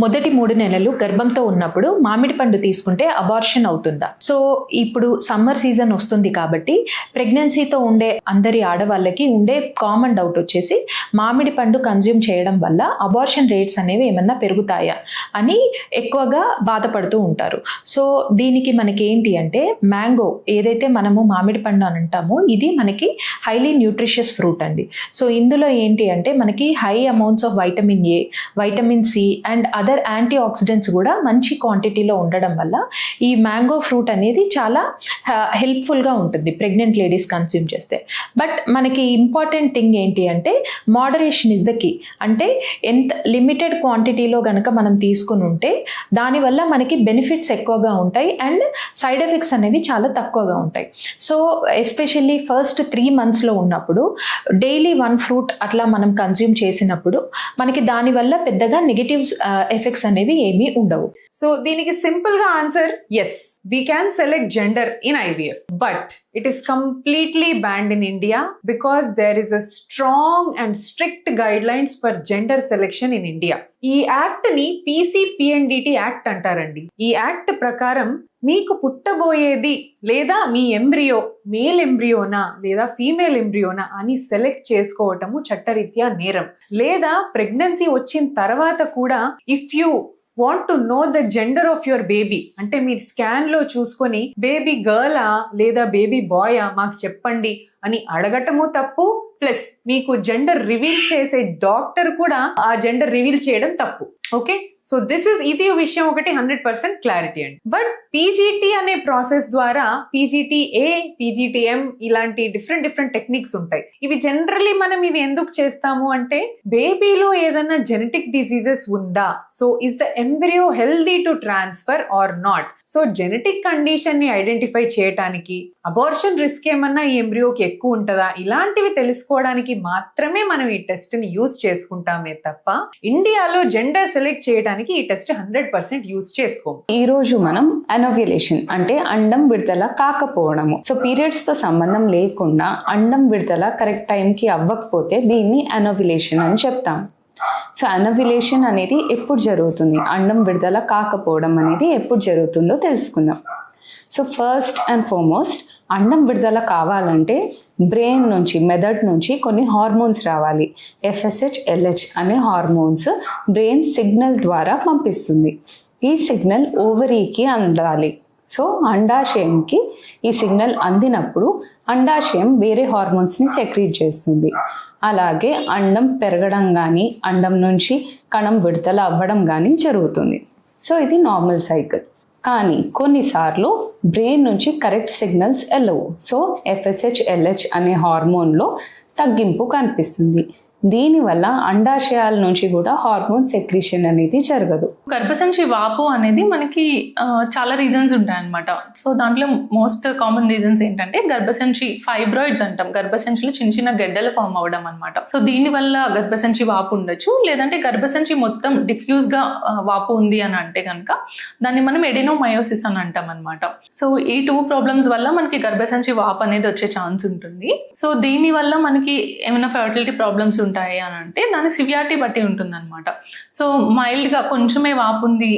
మొదటి 3 నెలలు గర్భంతో ఉన్నప్పుడు మామిడి పండు తీసుకుంటే అబార్షన్ అవుతుందా? సో ఇప్పుడు సమ్మర్ సీజన్ వస్తుంది కాబట్టి ప్రెగ్నెన్సీతో ఉండే అందరి ఆడవాళ్ళకి ఉండే కామన్ డౌట్ వచ్చేసి మామిడి పండు కన్జ్యూమ్ చేయడం వల్ల అబార్షన్ రేట్స్ అనేవి ఏమన్నా పెరుగుతాయా అని ఎక్కువగా బాధపడుతూ ఉంటారు. సో దీనికి మనకి ఏంటి అంటే మ్యాంగో ఏదైతే మనము మామిడి పండు అని అంటామో ఇది మనకి హైలీ న్యూట్రిషియస్ ఫ్రూట్ అండి. సో ఇందులో ఏంటి అంటే మనకి high amounts of vitamin A, vitamin C and other antioxidants కూడా మంచి క్వాంటిటీలో ఉండడం వల్ల ఈ మ్యాంగో ఫ్రూట్ అనేది చాలా హెల్ప్ఫుల్గా ఉంటుంది ప్రెగ్నెంట్ లేడీస్ కన్స్యూమ్ చేస్తే. బట్ మనకి ఇంపార్టెంట్ థింగ్ ఏంటి అంటే మోడరేషన్ ఇస్ ద కీ. అంటే ఎంత లిమిటెడ్ క్వాంటిటీలో కనుక మనం తీసుకుని ఉంటే దానివల్ల మనకి బెనిఫిట్స్ ఎక్కువగా ఉంటాయి అండ్ సైడ్ ఎఫెక్ట్స్ అనేవి చాలా తక్కువగా ఉంటాయి. సో ఎస్పెషల్లీ ఫస్ట్ 3 monthsలో ఉన్నప్పుడు డైలీ 1 ఫ్రూట్ అట్లా మనం కన్జ్యూమ్ చేసినప్పుడు మనకి దానివల్ల పెద్దగా నెగటివ్ ఎఫెక్ట్స్ అనేవి ఏమీ ఉండవు. సో దీనికి సింపుల్ గా answer yes, we can select gender in IVF, but it is completely banned in India because there is a strong and strict guidelines for gender selection in India. ఈ act ని PCPNDT act అంటారండి. ఈ act ప్రకారం మీకు పుట్టబోయేది లేదా మీ embryo male ఎంబ్రియోనా లేదా female ఎంబ్రియోనా అని select చేసుకోవటము చట్టరీత్యా నేరం. లేదా ప్రెగ్నెన్సీ వచ్చిన తర్వాత కూడా if you want to know the gender of your baby అంటే మీరు స్కాన్ లో చూసుకొని బేబీ గర్లా లేదా బేబీ బాయా మాకు చెప్పండి అని అడగటము తప్పు, ప్లస్ మీకు జెండర్ రివీల్ చేసే డాక్టర్ కూడా ఆ జెండర్ రివీల్ చేయడం తప్పు. ఓకే, సో ఇది విషయం ఒకటి 100% క్లారిటీ అండి. బట్ పీజీటీ అనే ప్రాసెస్ ద్వారా పీజీటీఏ, పీజీటీఎం ఇలాంటి డిఫరెంట్ టెక్నిక్స్ ఉంటాయి. ఇవి జనరలీ మనం ఇవి ఎందుకు చేస్తాము అంటే బేబీలో ఏదైనా జెనెటిక్ డిసీజెస్ ఉందా, so is the embryo healthy to transfer are not. So genetic condition ని ఐడెంటిఫై చేయడానికి, అబార్షన్ రిస్క్ ఏమన్నా ఈ ఎంబ్రియోకి ఎక్కువ ఉంటుందా, ఇలాంటివి తెలుసుకోవడానికి మాత్రమే మనం ఈ టెస్ట్ ని యూజ్ చేసుకుంటామే తప్ప ఇండియాలో జెండర్ సెలెక్ట్ చేయడానికి ఈ టెస్ట్ 100% యూజ్ చేసుకోము. ఈ రోజు మనం అనోవ్యులేషన్ అంటే అండం విడుదల కాకపోవడము. సో పీరియడ్స్ తో సంబంధం లేకుండా అండం విడుదల కరెక్ట్ టైంకి అవ్వకపోతే దీన్ని అనోవ్యులేషన్ అని చెప్తాం. సో అనోవ్యులేషన్ అనేది ఎప్పుడు జరుగుతుంది, అండం విడుదల కాకపోవడం అనేది ఎప్పుడు జరుగుతుందో తెలుసుకుందాం. సో ఫస్ట్ అండ్ ఫార్మోస్ట్ అండం విడుదల కావాలంటే బ్రెయిన్ నుంచి, మెదడు నుంచి కొన్ని హార్మోన్స్ రావాలి. FSH, LH అనే హార్మోన్స్ బ్రెయిన్ సిగ్నల్ ద్వారా పంపిస్తుంది. ఈ సిగ్నల్ ఓవరీకి అందాలి. సో అండాశయంకి ఈ సిగ్నల్ అందినప్పుడు అండాశయం వేరే హార్మోన్స్ని సెక్రీట్ చేస్తుంది. అలాగే అండం పెరగడం కానీ అండం నుంచి కణం విడుదల అవ్వడం కానీ జరుగుతుంది. సో ఇది నార్మల్ సైకిల్. కానీ కొన్నిసార్లు బ్రెయిన్ నుంచి కరెక్ట్ సిగ్నల్స్ వెళ్ళవు. సో FSH, LH అనే హార్మోన్లో తగ్గింపు కనిపిస్తుంది. దీనివల్ల అండాశయాల నుంచి కూడా హార్మోన్ సెక్రీషన్ అనేది జరగదు. గర్భసంచి వాపు అనేది మనకి చాలా రీజన్స్ ఉంటాయన్నమాట. సో దాంట్లో మోస్ట్ కామన్ రీజన్స్ ఏంటంటే గర్భసంచి ఫైబ్రాయిడ్స్ అంటాం, గర్భసంచిలో చిన్న గెడ్డలు ఫామ్ అవ్వడం అనమాట. సో దీనివల్ల గర్భసంచి వాపు ఉండొచ్చు. లేదంటే గర్భసంచి మొత్తం డిఫ్యూజ్ గా వాపు ఉంది అని అంటే కనుక దాన్ని మనం ఎడినోమయోసిస్ అని అంటాం అనమాట. సో ఈ 2 ప్రాబ్లమ్స్ వల్ల మనకి గర్భసంచి వాపు అనేది వచ్చే ఛాన్స్ ఉంటుంది. సో దీని వల్ల మనకి ఏమైనా ఫర్టిలిటీ ప్రాబ్లమ్స్ ఉంటాయి అని అంటే దాని సివియారిటీ బట్టి ఉంటుంది అనమాట. సో మైల్డ్ గా కొంచెమే వాపు ఉంది,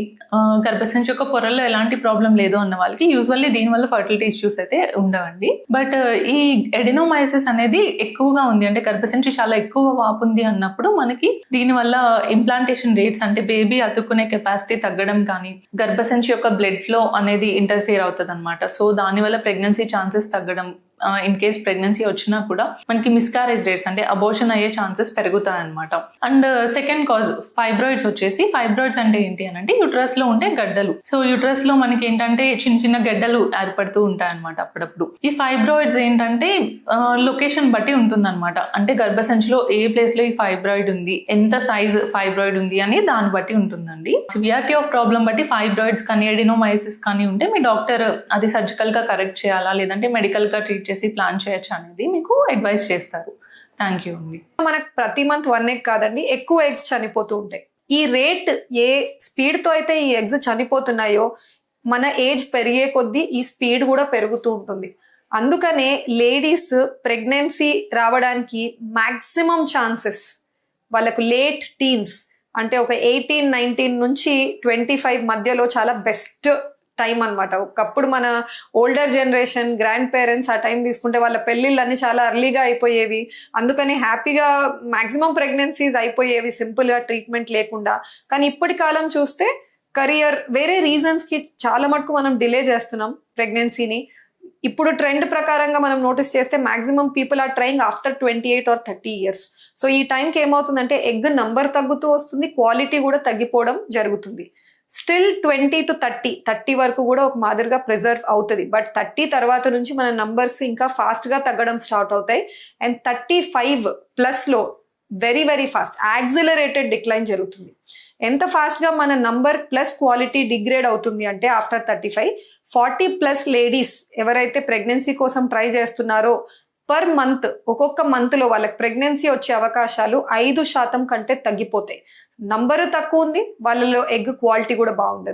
గర్భసంచి యొక్క పొరల్లో ఎలాంటి ప్రాబ్లం లేదు అన్న వాళ్ళకి యూజువల్లీ దీనివల్ల ఫర్టిలిటీ ఇష్యూస్ అయితే ఉండవండి. బట్ ఈ ఎడినోమైసిస్ అనేది ఎక్కువగా ఉంది అంటే గర్భసంచి చాలా ఎక్కువ వాపు ఉంది అన్నప్పుడు మనకి దీనివల్ల ఇంప్లాంటేషన్ రేట్స్ అంటే బేబీ అతుక్కునే కెపాసిటీ తగ్గడం కానీ, గర్భసంచి యొక్క బ్లడ్ ఫ్లో అనేది ఇంటర్ఫియర్ అవుతుంది అనమాట. సో దానివల్ల ప్రెగ్నెన్సీ ఛాన్సెస్ తగ్గడం, ఇన్ కేస్ ప్రెగ్నెన్సీ వచ్చినా కూడా మనకి మిస్కారేజ్ రేట్స్ అంటే అబోర్షన్ అయ్యే ఛాన్సెస్ పెరుగుతాయి అనమాట. అండ్ సెకండ్ కాజ్ ఫైబ్రాయిడ్స్ వచ్చేసి, ఫైబ్రాయిడ్స్ అంటే ఏంటి అని అంటే యూట్రస్ లో ఉండే గడ్డలు. సో యూట్రస్ లో మనకి ఏంటంటే చిన్న గడ్డలు ఏర్పడుతూ ఉంటాయి అనమాట అప్పుడప్పుడు. ఈ ఫైబ్రాయిడ్స్ ఏంటంటే లొకేషన్ బట్టి ఉంటుంది అనమాట. అంటే గర్భసంచిలో ఏ ప్లేస్ లో ఈ ఫైబ్రాయిడ్ ఉంది, ఎంత సైజ్ ఫైబ్రాయిడ్ ఉంది అని దాన్ని బట్టి ఉంటుందండి. సివియారిటీ ఆఫ్ ప్రాబ్లం బట్టి ఫైబ్రాయిడ్స్ కానీ ఎడినోమైసిస్ కానీ ఉంటే మీ డాక్టర్ అది సర్జికల్ గా కరెక్ట్ చేయాలా లేదంటే మెడికల్ గా ట్రీట్ చేసి ప్లాన్ చేయొచ్చు అనేది మీకు అడ్వైస్ చేస్తారు. థ్యాంక్ యూ అండి. మనకు ప్రతి మంత్ 1 egg కాదండి, ఎక్కువ ఎగ్స్ చనిపోతూ ఉంటాయి. ఈ రేట్ ఏ స్పీడ్ తో అయితే ఈ ఎగ్స్ చనిపోతున్నాయో మన ఏజ్ పెరిగే కొద్దీ ఈ స్పీడ్ కూడా పెరుగుతూ ఉంటుంది. అందుకనే లేడీస్ ప్రెగ్నెన్సీ రావడానికి మాక్సిమం ఛాన్సెస్ వాళ్ళకు లేట్ టీన్స్ అంటే ఒక 18-19 నుంచి 25 మధ్యలో చాలా బెస్ట్ టైం అన్నమాట. ఒకప్పుడు మన ఓల్డర్ జనరేషన్ గ్రాండ్ పేరెంట్స్ ఆ టైం తీసుకుంటే వాళ్ళ పెళ్ళిళ్ళన్నీ చాలా అర్లీగా అయిపోయేవి, అందుకని హ్యాపీగా మాక్సిమం ప్రెగ్నెన్సీస్ అయిపోయేవి సింపుల్గా ట్రీట్మెంట్ లేకుండా. కానీ ఇప్పటి కాలం చూస్తే కరియర్ వేరే రీజన్స్కి చాలా మటుకు మనం డిలే చేస్తున్నాం ప్రెగ్నెన్సీని. ఇప్పుడు ట్రెండ్ ప్రకారంగా మనం నోటీస్ చేస్తే maximum people are trying after 28 or 30 years. So ఈ టైంకి ఏమవుతుందంటే ఎగ్ నంబర్ తగ్గుతూ వస్తుంది, క్వాలిటీ కూడా తగ్గిపోవడం జరుగుతుంది. స్టిల్ 20 to 30 వరకు కూడా ఒక మాదిరిగా ప్రిజర్వ్ అవుతుంది. బట్ 30 తర్వాత నుంచి మన నంబర్స్ ఇంకా ఫాస్ట్గా తగ్గడం స్టార్ట్ అవుతాయి. And 35+ very very fast accelerated decline జరుగుతుంది. ఎంత ఫాస్ట్గా మన నంబర్ ప్లస్ క్వాలిటీ డిగ్రేడ్ అవుతుంది అంటే ఆఫ్టర్ 35, 40+ లేడీస్ ఎవరైతే ప్రెగ్నెన్సీ కోసం ట్రై చేస్తున్నారో పర్ మంత్ ఒక్కొక్క మంత్లో వాళ్ళకి ప్రెగ్నెన్సీ వచ్చే అవకాశాలు 5% కంటే తగ్గిపోతాయి. నంబరు తక్కువ ఉంది, వాళ్ళలో ఎగ్ క్వాలిటీ కూడా బాగుండదు.